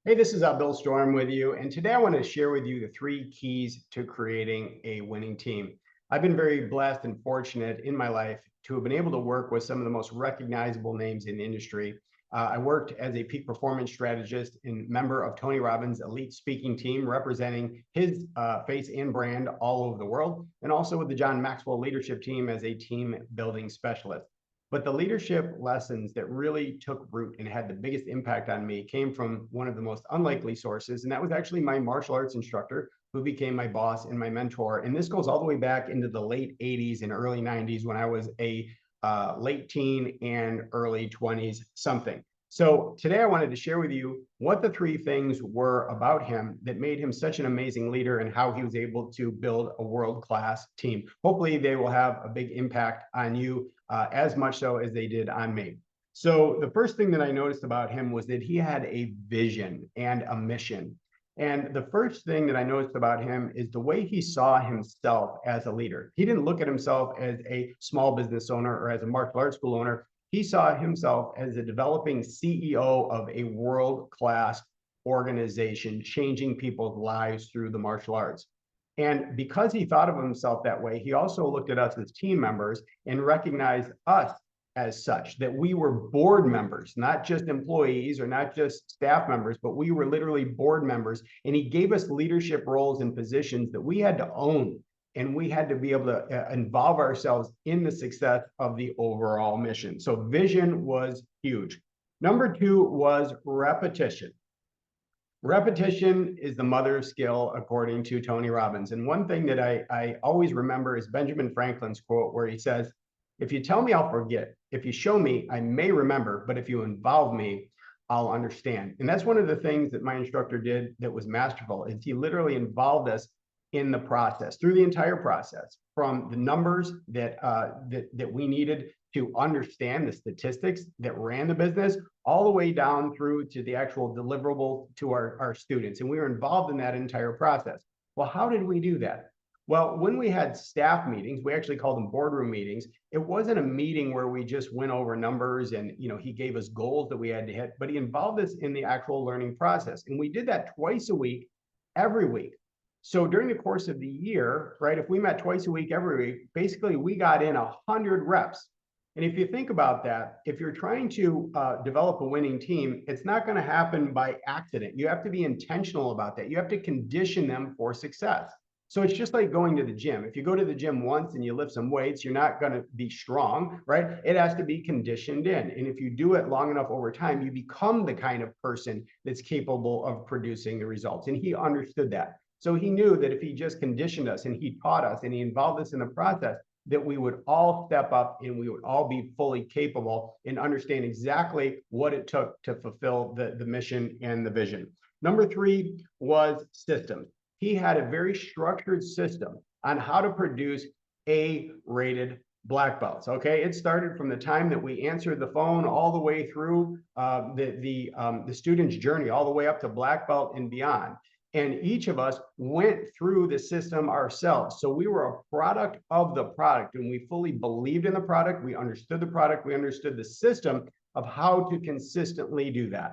Hey, this is Bill Storm with you, and today I want to share with you the three keys to creating a winning team. I've been very blessed and fortunate in my life to have been able to work with some of the most recognizable names in the industry. I worked as a peak performance strategist and member of Tony Robbins' elite speaking team, representing his face and brand all over the world, and also with the John Maxwell leadership team as a team building specialist. But the leadership lessons that really took root and had the biggest impact on me came from one of the most unlikely sources, and that was actually my martial arts instructor who became my boss and my mentor. And this goes all the way back into the late 80s and early 90s when I was a late teen and early 20s something. So today I wanted to share with you what the three things were about him that made him such an amazing leader and how he was able to build a world-class team. Hopefully they will have a big impact on you as much so as they did on me. So the first thing that I noticed about him was that he had a vision and a mission. And the first thing that I noticed about him is the way he saw himself as a leader. He didn't look at himself as a small business owner or as a martial arts school owner. He saw himself as a developing CEO of a world-class organization, changing people's lives through the martial arts. And because he thought of himself that way, he also looked at us as team members and recognized us as such, that we were board members, not just employees or not just staff members, but we were literally board members. And he gave us leadership roles and positions that we had to own. And we had to be able to involve ourselves in the success of the overall mission. So vision was huge. Number two was repetition. Repetition is the mother of skill, according to Tony Robbins. And one thing that I always remember is Benjamin Franklin's quote, where he says, if you tell me, I'll forget. If you show me, I may remember. But if you involve me, I'll understand. And that's one of the things that my instructor did that was masterful, is he literally involved us in the process, through the entire process, from the numbers that we needed to understand the statistics that ran the business, all the way down through to the actual deliverable to our students. And we were involved in that entire process. Well, how did we do that? Well, when we had staff meetings, we actually called them boardroom meetings. It wasn't a meeting where we just went over numbers and he gave us goals that we had to hit, but he involved us in the actual learning process. And we did that twice a week, every week. So during the course of the year, right, if we met twice a week, every week, basically we got in 100 reps. And if you think about that, if you're trying to develop a winning team, it's not going to happen by accident. You have to be intentional about that. You have to condition them for success. So it's just like going to the gym. If you go to the gym once and you lift some weights, you're not going to be strong, right? It has to be conditioned in. And if you do it long enough over time, you become the kind of person that's capable of producing the results. And he understood that. So he knew that if he just conditioned us and he taught us and he involved us in the process, that we would all step up and we would all be fully capable and understand exactly what it took to fulfill the mission and the vision. Number three was systems. He had a very structured system on how to produce A-rated black belts. Okay, it started from the time that we answered the phone all the way through the student's journey, all the way up to black belt and beyond. And each of us went through the system ourselves. So we were a product of the product, and we fully believed in the product. We understood the product. We understood the system of how to consistently do that.